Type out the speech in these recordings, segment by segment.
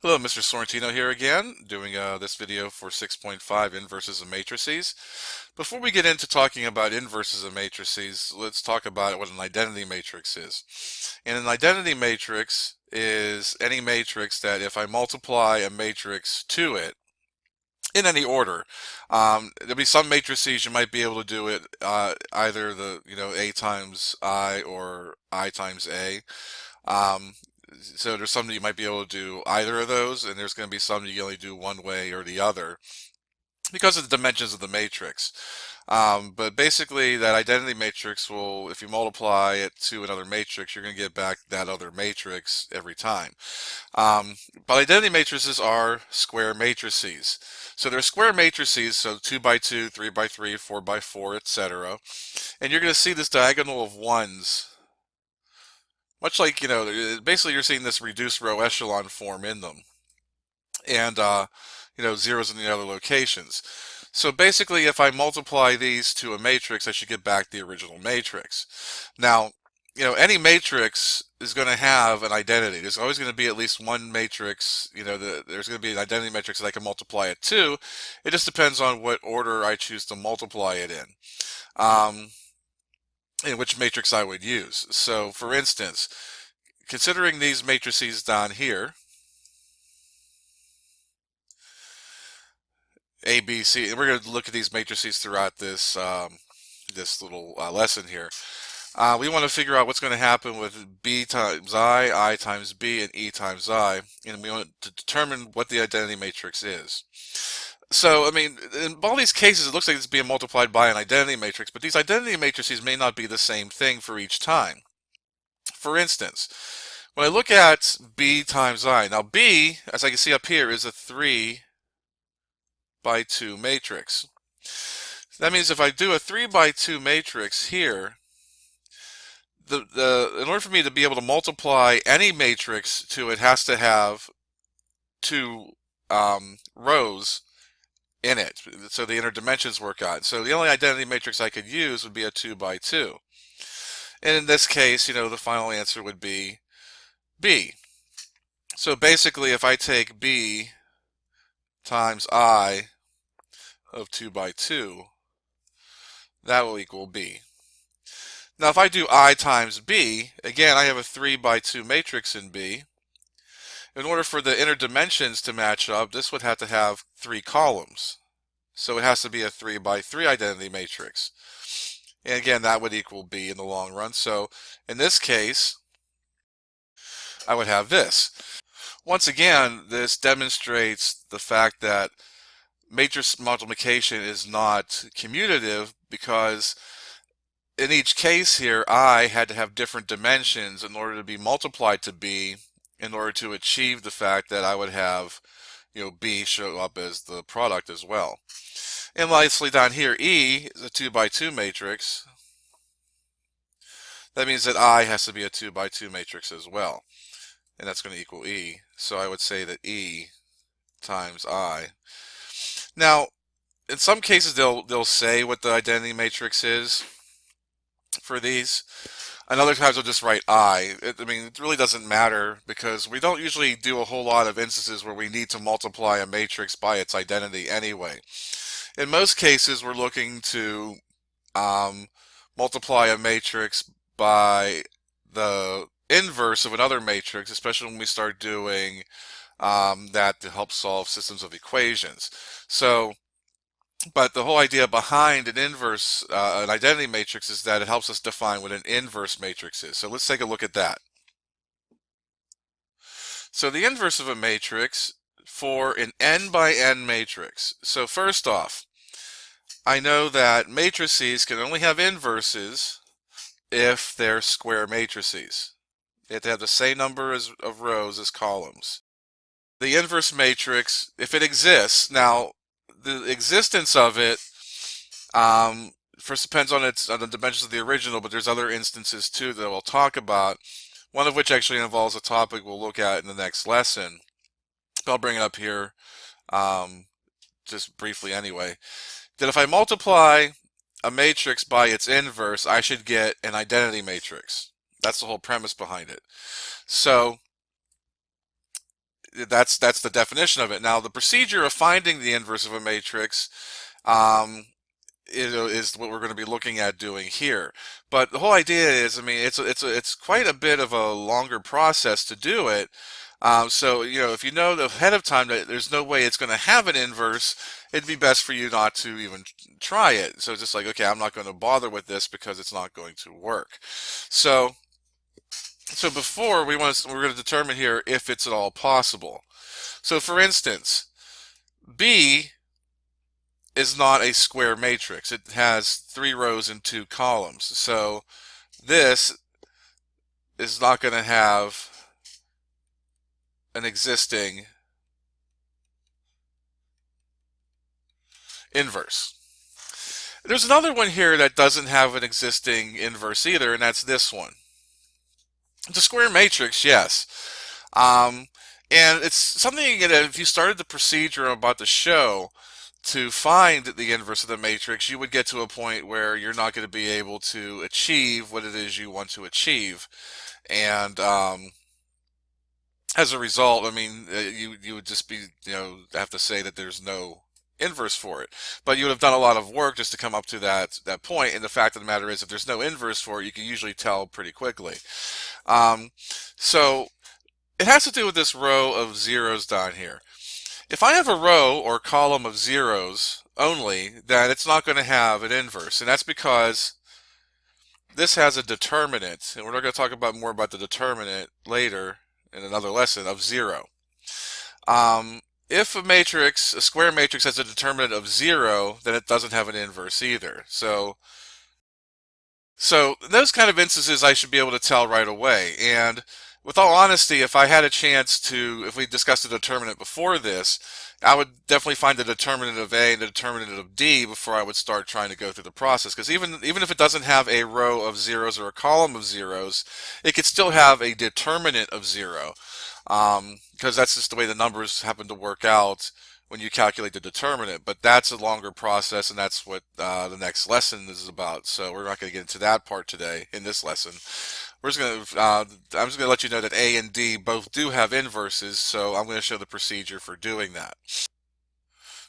Hello, Mr. Sorrentino here again, doing this video for 6.5 inverses of matrices. Before we get into talking about inverses of matrices, let's talk about what an identity matrix is. And an identity matrix is any matrix that if I multiply a matrix to it, in any order. There'll be some matrices you might be able to do it either A times I or I times A. Um, so there's some that you might be able to do either of those, and there's going to be some that you only do one way or the other because of the dimensions of the matrix. But basically, that identity matrix will, if you multiply it to another matrix, you're going to get back that other matrix every time. But identity matrices are square matrices. So they're square matrices, so 2 by 2, 3 by 3, 4 by 4, etc. And you're going to see this diagonal of ones much like, basically you're seeing this reduced row echelon form in them. And, zeros in the other locations. So basically, if I multiply these to a matrix, I should get back the original matrix. Now, any matrix is going to have an identity. There's always going to be at least one matrix, there's going to be an identity matrix that I can multiply it to. It just depends on what order I choose to multiply it in which matrix I would use. So, for instance, considering these matrices down here, A, B, C, and we're going to look at these matrices throughout this this little lesson here. We want to figure out what's going to happen with B times I times B, and E times I, and we want to determine what the identity matrix is. So, I mean, in all these cases, it looks like it's being multiplied by an identity matrix, but these identity matrices may not be the same thing for each time. For instance, when I look at B times I, now B, as I can see up here, is a 3 by 2 matrix. That means if I do a 3 by 2 matrix here, in order for me to be able to multiply any matrix to it, has to have two rows in it, so the inner dimensions work out. So the only identity matrix I could use would be a 2 by 2. And in this case, the final answer would be B. So basically, if I take B times I of 2 by 2, that will equal B. Now if I do I times B, again I have a 3 by 2 matrix in B. In order for the inner dimensions to match up, this would have to have 3 columns. So it has to be a 3 by 3 identity matrix. And again, that would equal B in the long run. So in this case, I would have this. Once again, this demonstrates the fact that matrix multiplication is not commutative, because in each case here, I had to have different dimensions in order to be multiplied to B, in order to achieve the fact that I would have, B show up as the product as well. And lastly, down here, E is a 2 by 2 matrix. That means that I has to be a 2 by 2 matrix as well. And that's going to equal E. So I would say that E times I. Now, in some cases, they'll say what the identity matrix is for these. And other times they'll just write I. I mean, it really doesn't matter, because we don't usually do a whole lot of instances where we need to multiply a matrix by its identity anyway. In most cases, we're looking to multiply a matrix by the inverse of another matrix, especially when we start doing that to help solve systems of equations. So, but the whole idea behind an inverse, an identity matrix, is that it helps us define what an inverse matrix is. So let's take a look at that. So the inverse of a matrix for an n by n matrix. So first off, I know that matrices can only have inverses if they're square matrices. They have to have the same number of rows as columns. The inverse matrix, if it exists, now the existence of it first depends on the dimensions of the original, but there's other instances too that we'll talk about, one of which actually involves a topic we'll look at in the next lesson. I'll bring it up here just briefly anyway. That if I multiply a matrix by its inverse, I should get an identity matrix. That's the whole premise behind it. So that's the definition of it. Now, the procedure of finding the inverse of a matrix um, is what we're going to be looking at doing here. But the whole idea is, I mean, it's quite a bit of a longer process to do it. So, if you know ahead of time that there's no way it's going to have an inverse, it'd be best for you not to even try it. So it's just like, okay, I'm not going to bother with this because it's not going to work. So before we're going to determine here if it's at all possible. So for instance, B is not a square matrix. It has 3 rows and 2 columns. So this is not going to have an existing inverse. There's another one here that doesn't have an existing inverse either, and that's this one. It's a square matrix, yes. Um, and it's something that if you started the procedure I'm about to show to find the inverse of the matrix, you would get to a point where you're not going to be able to achieve what it is you want to achieve. And as a result, I mean, you would just be, have to say that there's no inverse for it. But you would have done a lot of work just to come up to that point. And the fact of the matter is, if there's no inverse for it, you can usually tell pretty quickly. So it has to do with this row of zeros down here. If I have a row or column of zeros only, then it's not going to have an inverse. And that's because this has a determinant. And we're not going to talk about more about the determinant later in another lesson of 0. If a square matrix has a determinant of 0, then it doesn't have an inverse either. So in those kind of instances, I should be able to tell right away. And with all honesty, if I had a chance to, if we discussed the determinant before this, I would definitely find the determinant of A and the determinant of D before I would start trying to go through the process. Because even if it doesn't have a row of zeros or a column of zeros, it could still have a determinant of 0. Because that's just the way the numbers happen to work out when you calculate the determinant. But that's a longer process, and that's what the next lesson is about. So we're not going to get into that part today in this lesson. I'm just going to let you know that A and D both do have inverses, so I'm going to show the procedure for doing that.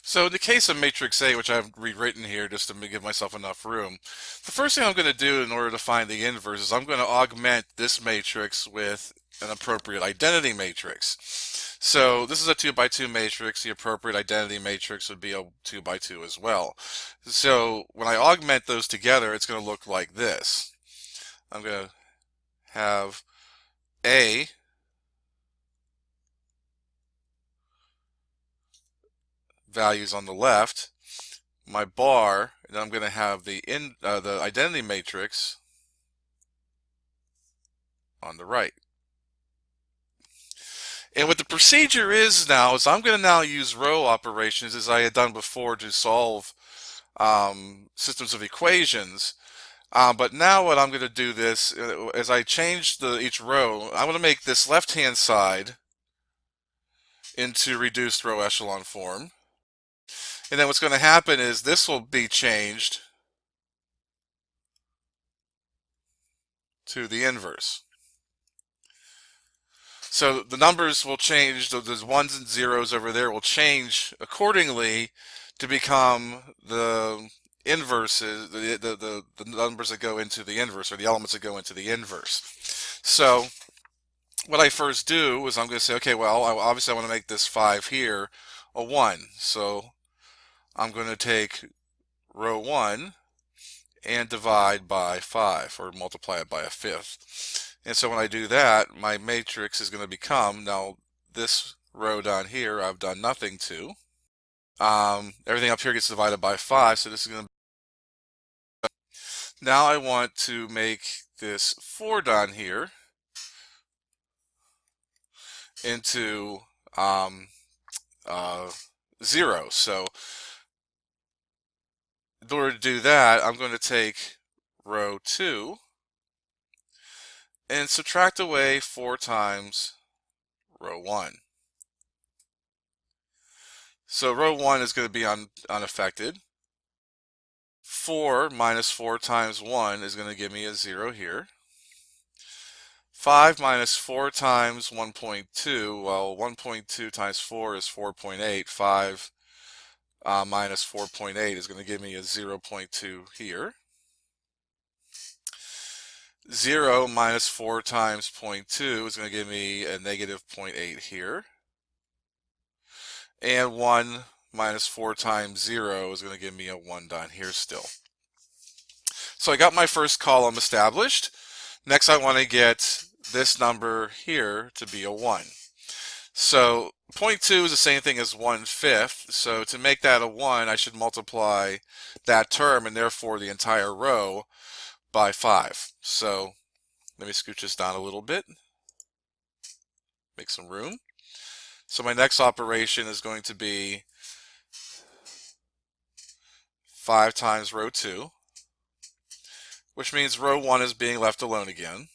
So in the case of matrix A, which I've rewritten here just to give myself enough room, the first thing I'm going to do in order to find the inverse is I'm going to augment this matrix with an appropriate identity matrix. So this is a 2 by 2 matrix. The appropriate identity matrix would be a 2 by 2 as well. So when I augment those together, it's going to look like this. I'm going to have A values on the left, my bar, and I'm going to have the identity matrix on the right. And what the procedure is now is I'm going to now use row operations as I had done before to solve systems of equations. But now what I'm going to do this, as I change each row, I'm going to make this left-hand side into reduced row echelon form. And then what's going to happen is this will be changed to the inverse. So the numbers will change, those ones and zeros over there will change accordingly to become the inverses, the numbers that go into the inverse, or the elements that go into the inverse. So what I first do is I'm going to say, okay, well, obviously I want to make this 5 here a 1. So I'm going to take row 1 and divide by 5, or multiply it by a fifth. And so when I do that, my matrix is going to become, now this row down here I've done nothing to. Everything up here gets divided by 5, so this is going to... Now I want to make this 4 down here into 0. So in order to do that, I'm going to take row 2 and subtract away 4 times row 1. So row 1 is going to be unaffected. 4 minus 4 times 1 is going to give me a 0 here. 5 minus 4 times 1.2, well, 1.2 times 4 is 4.8. 5 minus 4.8 is going to give me a 0.2 here. 0 minus 4 times 0.2 is going to give me a negative 0.8 here. And 1 minus 4 times 0 is going to give me a 1 down here still. So I got my first column established. Next I want to get this number here to be a 1. So 0.2 is the same thing as 1/5. So to make that a 1, I should multiply that term and therefore the entire row by 5. So let me scooch this down a little bit. Make some room. So my next operation is going to be 5 times row 2, which means row 1 is being left alone again.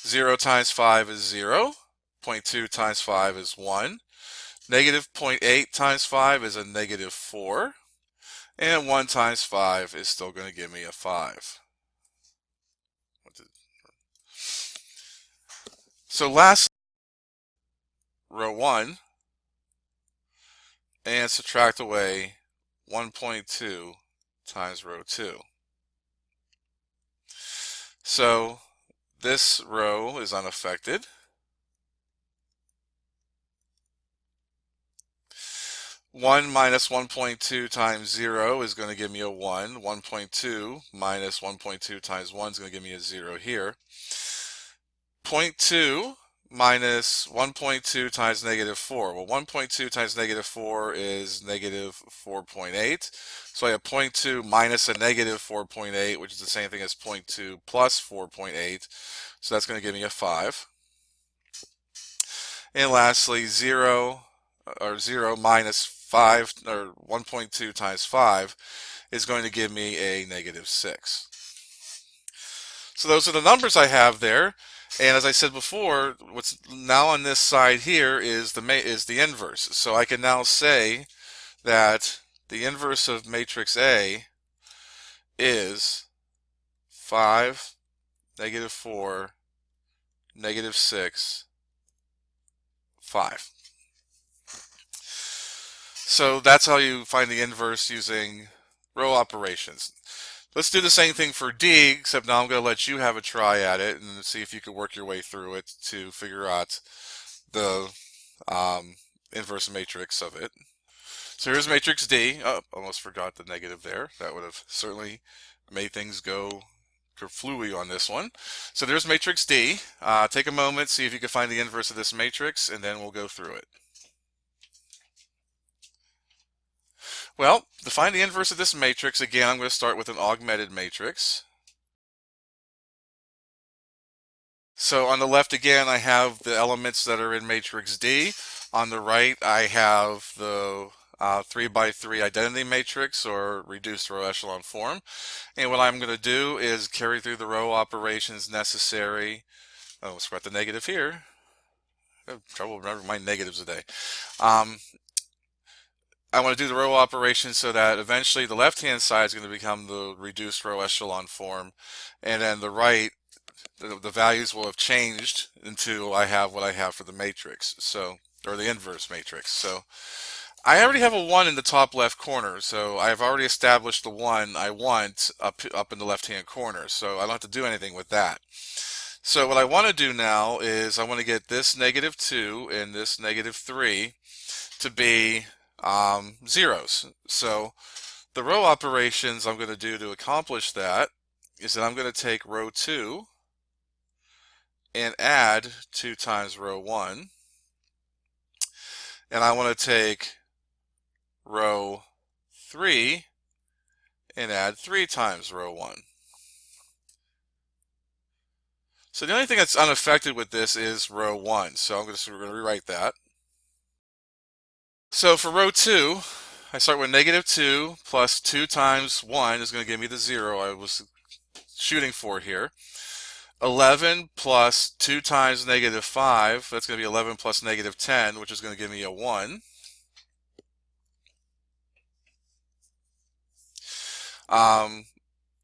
0 times 5 is 0. 0.2 times 5 is 1. Negative 0.8 times 5 is a negative 4. And 1 times 5 is still going to give me a 5. So last, row 1, and subtract away 1.2 times row 2. So this row is unaffected. 1 minus 1.2 times 0 is going to give me a 1. 1.2 minus 1.2 times 1 is going to give me a 0 here. 0.2 minus 1.2 times negative 4. Well, 1.2 times negative 4 is negative 4.8. So I have 0.2 minus a negative 4.8, which is the same thing as 0.2 plus 4.8. So that's going to give me a 5. And lastly, 0 minus 5, or 1.2 times 5 is going to give me a negative 6. So those are the numbers I have there. And as I said before, what's now on this side here is the inverse. So I can now say that the inverse of matrix A is 5, negative 4, negative 6, 5. So that's how you find the inverse using row operations. Let's do the same thing for D, except now I'm going to let you have a try at it and see if you can work your way through it to figure out the inverse matrix of it. So here's matrix D. Oh, almost forgot the negative there. That would have certainly made things go kerflooey on this one. So there's matrix D. Take a moment, see if you can find the inverse of this matrix, and then we'll go through it. Well, to find the inverse of this matrix, again, I'm going to start with an augmented matrix. So on the left, again, I have the elements that are in matrix D. On the right, I have the 3x3 identity matrix, or reduced row echelon form. And what I'm going to do is carry through the row operations necessary. Oh, let's write the negative here. I have trouble remembering my negatives today. I want to do the row operation so that eventually the left-hand side is going to become the reduced row echelon form, and then the right, the values will have changed until I have what I have for the matrix, so, or the inverse matrix. So I already have a 1 in the top left corner, so I've already established the 1 I want up in the left-hand corner, so I don't have to do anything with that. So what I want to do now is I want to get this negative 2 and this negative 3 to be zeros. So the row operations I'm going to do to accomplish that is that I'm going to take row 2 and add 2 times row 1, and I want to take row 3 and add 3 times row 1. So the only thing that's unaffected with this is row 1, so we're going to rewrite that. So for row 2, I start with negative 2 plus 2 times 1 is going to give me the 0 I was shooting for here. 11 plus 2 times negative 5, that's going to be 11 plus negative 10, which is going to give me a 1.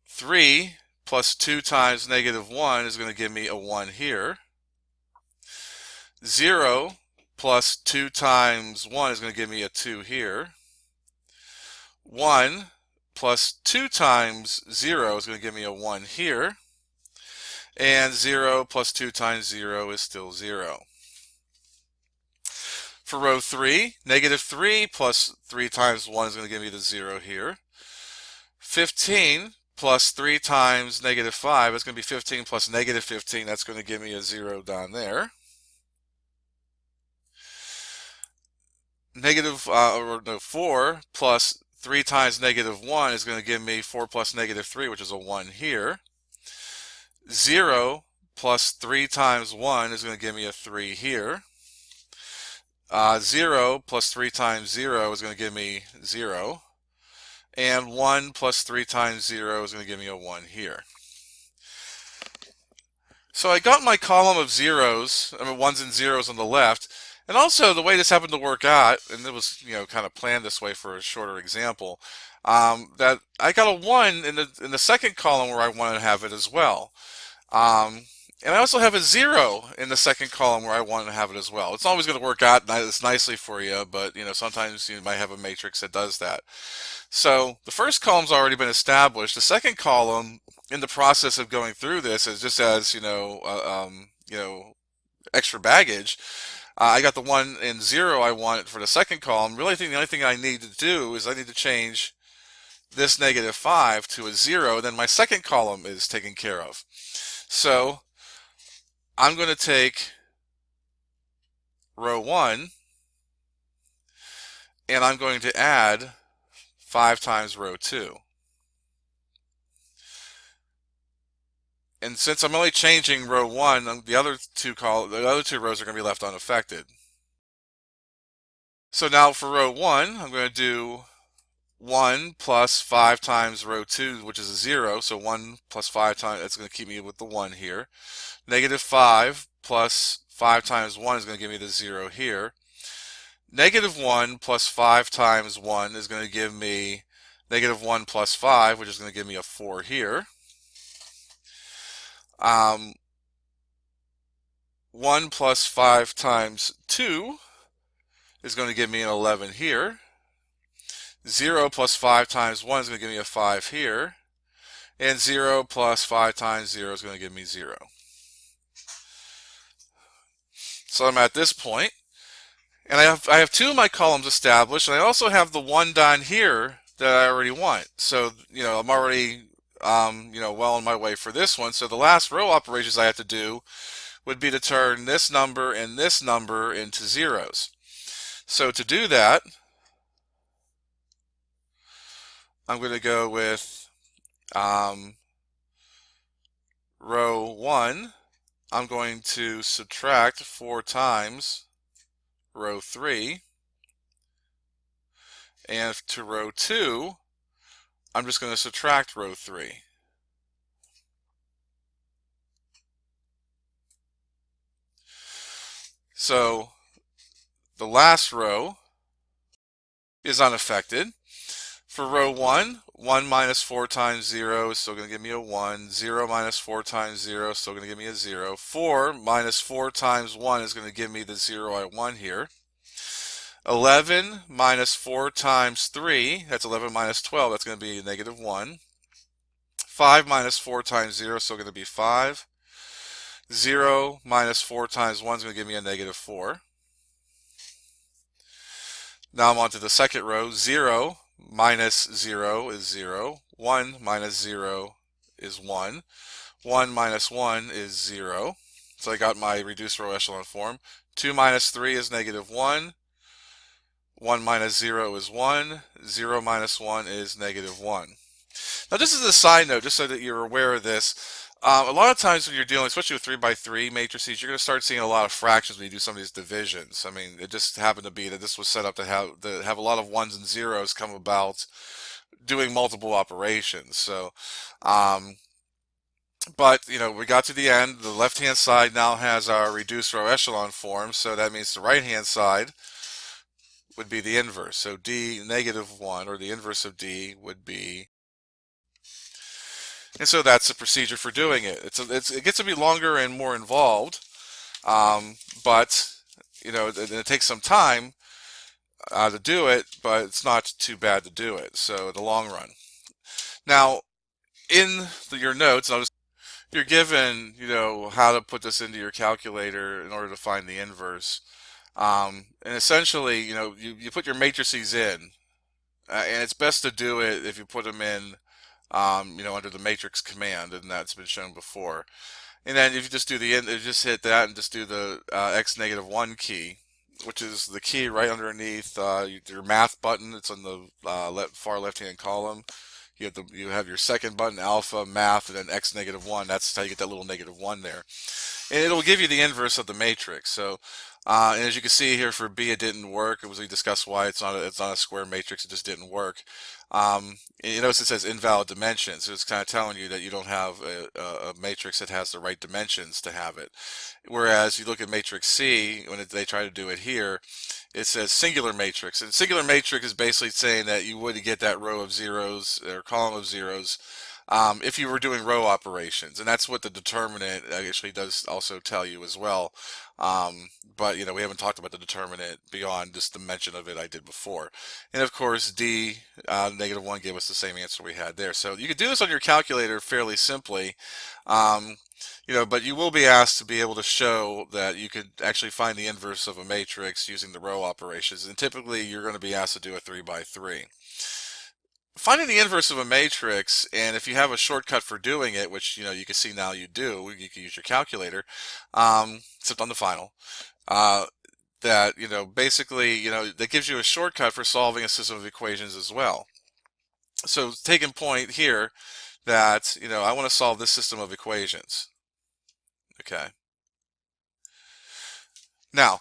3 plus 2 times negative 1 is going to give me a 1 here. 0 plus 2 times 1 is going to give me a 2 here. 1 plus 2 times 0 is going to give me a 1 here. And 0 plus 2 times 0 is still 0. For row 3, negative 3 plus 3 times 1 is going to give me the 0 here. 15 plus 3 times negative 5 is going to be 15 plus negative 15. That's going to give me a 0 down there. Negative 4 plus 3 times negative 1 is going to give me 4 plus negative 3, which is a 1 here. 0 plus 3 times 1 is going to give me a 3 here. 0 plus 3 times 0 is going to give me 0. And 1 plus 3 times 0 is going to give me a 1 here. So I got my column of zeros, ones and zeros on the left. And also the way this happened to work out, and it was kind of planned this way for a shorter example, that I got a 1 in the second column where I wanted to have it as well. And I also have a 0 in the second column where I want to have it as well. It's always going to work out nicely for you, but sometimes you might have a matrix that does that. So the first column's already been established. The second column, in the process of going through this, is just as extra baggage. I got the 1 and 0 I want for the second column. Really, I think the only thing I need to do is I need to change this negative 5 to a 0. Then my second column is taken care of. So I'm going to take row 1 and I'm going to add 5 times row 2. And since I'm only changing row 1, the other two rows are going to be left unaffected. So now for row 1, I'm going to do 1 plus 5 times row 2, which is a 0. So 1 plus 5 times, that's going to keep me with the 1 here. Negative 5 plus 5 times 1 is going to give me the 0 here. Negative 1 plus 5 times 1 is going to give me negative 1 plus 5, which is going to give me a 4 here. 1 plus 5 times 2 is going to give me an 11 here. 0 plus 5 times 1 is going to give me a 5 here. And 0 plus 5 times 0 is going to give me 0. So I'm at this point, and I have 2 of my columns established, and I also have the 1 down here that I already want. So I'm already well on my way for this one. So the last row operations I have to do would be to turn this number and this number into zeros. So to do that, I'm going to go with row 1. I'm going to subtract 4 times row 3. And to row 2, I'm just going to subtract row 3. So the last row is unaffected. For row 1, 1 minus 4 times 0 is still going to give me a 1. 0 minus 4 times 0 is still going to give me a 0. 4 minus 4 times 1 is going to give me the 0 I want here. 11 minus 4 times 3, that's 11 minus 12, that's going to be a negative 1. 5 minus 4 times 0 is still going to be 5. 0 minus 4 times 1 is going to give me a negative 4. Now I'm on to the second row. 0 minus 0 is 0. 1 minus 0 is 1. 1 minus 1 is 0. So I got my reduced row echelon form. 2 minus 3 is negative 1. 1 minus 0 is 1. 0 minus 1 is negative 1. Now this is a side note, just so that you're aware of this. A lot of times when you're dealing, especially with 3 by 3 matrices, you're going to start seeing a lot of fractions when you do some of these divisions. I mean, it just happened to be that this was set up to have a lot of 1s and 0s come about doing multiple operations. So, but we got to the end. The left-hand side now has our reduced row echelon form, so that means the right-hand side would be the inverse. So D negative 1, or the inverse of D, would be And so that's the procedure for doing it. It gets to be longer and more involved, but it takes some time to do it, but it's not too bad to do it. So in the long run. Now, in your notes, you're given, how to put this into your calculator in order to find the inverse. And essentially, you put your matrices in, and it's best to do it if you put them in, under the matrix command, and that's been shown before. And then if you just do just hit that and just do the x-1 key, which is the key right underneath your math button. It's on the far left-hand column. You have your second button, alpha, math, and then x-1. That's how you get that little -1 there. And it'll give you the inverse of the matrix. So, and as you can see here for B, it didn't work. We discussed why it's not a square matrix. It just didn't work. You notice it says invalid dimensions. So it's kind of telling you that you don't have a matrix that has the right dimensions to have it. Whereas you look at matrix C, when they try to do it here, it says singular matrix. And singular matrix is basically saying that you would get that row of zeros or column of zeros if you were doing row operations. And that's what the determinant actually does also tell you as well. But we haven't talked about the determinant beyond just the mention of it I did before. And of course, D -1 gave us the same answer we had there. So you could do this on your calculator fairly simply. But you will be asked to be able to show that you could actually find the inverse of a matrix using the row operations. And typically, you're going to be asked to do a 3 by 3. Finding the inverse of a matrix, and if you have a shortcut for doing it, which you can see now you do, you can use your calculator, except on the final. That basically that gives you a shortcut for solving a system of equations as well. So taking point here that I want to solve this system of equations. Okay. Now,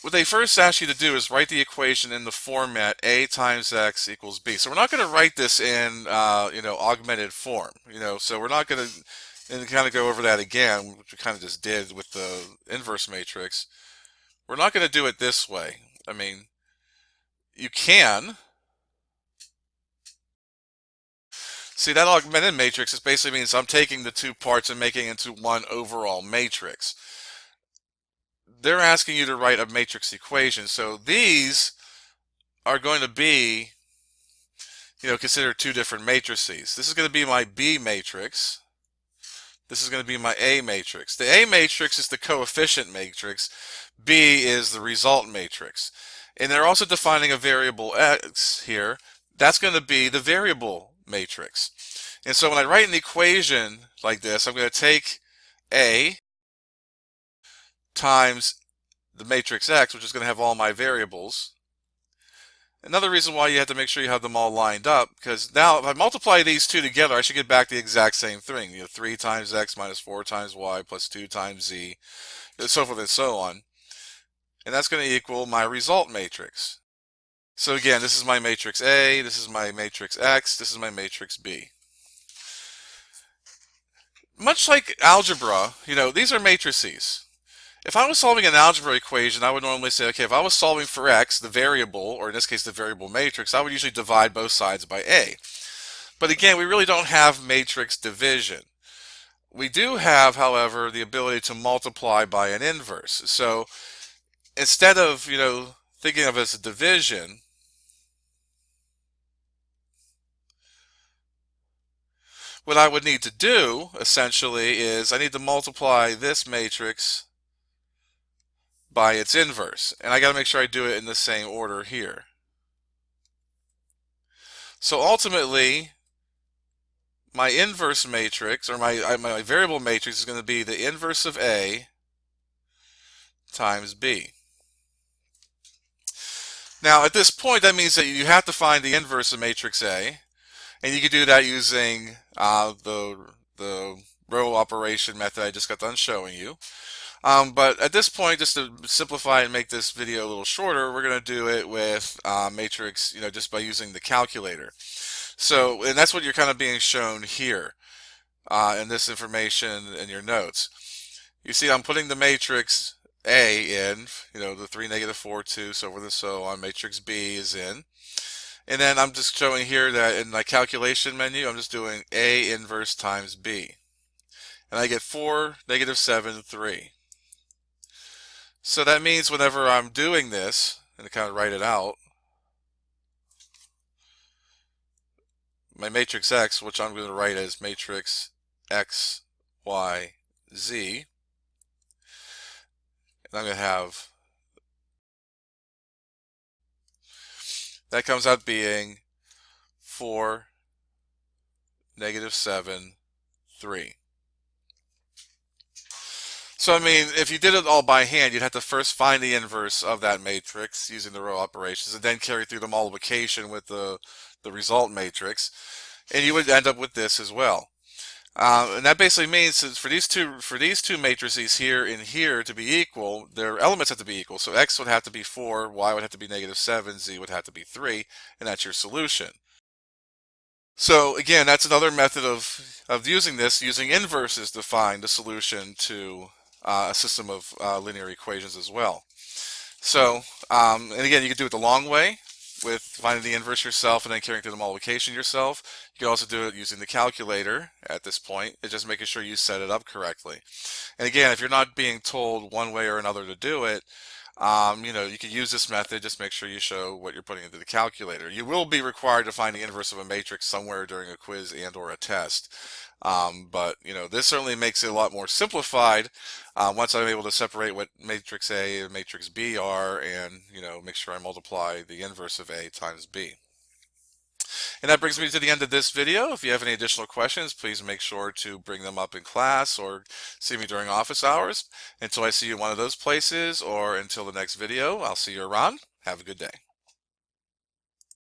what they first ask you to do is write the equation in the format a times x equals b. So we're not going to write this in augmented form. So we're not going to kind of go over that again, which we kind of just did with the inverse matrix. We're not going to do it this way. I mean, you can. See, that augmented matrix is basically means I'm taking the two parts and making it into one overall matrix. They're asking you to write a matrix equation. So these are going to be, considered two different matrices. This is going to be my B matrix. This is going to be my A matrix. The A matrix is the coefficient matrix. B is the result matrix. And they're also defining a variable x here. That's going to be the variable matrix. And so when I write an equation like this, I'm going to take A times the matrix X, which is going to have all my variables. Another reason why you have to make sure you have them all lined up, because now if I multiply these two together, I should get back the exact same thing. 3 times X minus 4 times Y plus 2 times Z, and so forth and so on. And that's going to equal my result matrix. So again, this is my matrix A, this is my matrix X, this is my matrix B. Much like algebra, these are matrices. If I was solving an algebra equation, I would normally say, okay, if I was solving for x, the variable, or in this case the variable matrix, I would usually divide both sides by a. But again, we really don't have matrix division. We do have, however, the ability to multiply by an inverse. So instead of, thinking of it as a division, what I would need to do, essentially, is I need to multiply this matrix by its inverse. And I got to make sure I do it in the same order here. So ultimately, my inverse matrix, or my variable matrix, is going to be the inverse of A times B. Now, at this point, that means that you have to find the inverse of matrix A, and you can do that using the row operation method I just got done showing you. But at this point, just to simplify and make this video a little shorter, we're going to do it with matrix, just by using the calculator. So, and that's what you're kind of being shown here in this information in your notes. You see, I'm putting the matrix A in, the 3, -4, 2, so forth and so on. Matrix B is in. And then I'm just showing here that in my calculation menu, I'm just doing A inverse times B. And I get 4, negative 7, 3. So that means whenever I'm doing this, and to kind of write it out, my matrix X, which I'm going to write as matrix X, Y, Z, and I'm going to have, that comes out being 4, negative 7, 3. So, I mean, if you did it all by hand, you'd have to first find the inverse of that matrix using the row operations and then carry through the multiplication with the result matrix. And you would end up with this as well. And that basically means that for these two matrices here and here to be equal, their elements have to be equal. So X would have to be 4, Y would have to be negative 7, Z would have to be 3, and that's your solution. So again, that's another method of using this, using inverses to find the solution to a system of linear equations as well. So, and again, you can do it the long way with finding the inverse yourself and then carrying through the multiplication yourself. You can also do it using the calculator at this point. It's just making sure you set it up correctly. And again, if you're not being told one way or another to do it, you can use this method. Just make sure you show what you're putting into the calculator. You will be required to find the inverse of a matrix somewhere during a quiz and or a test. But this certainly makes it a lot more simplified once I'm able to separate what matrix A and matrix B are, and make sure I multiply the inverse of A times B. And that brings me to the end of this video. If you have any additional questions, please make sure to bring them up in class or see me during office hours. Until I see you in one of those places or until the next video, I'll see you around. Have a good day.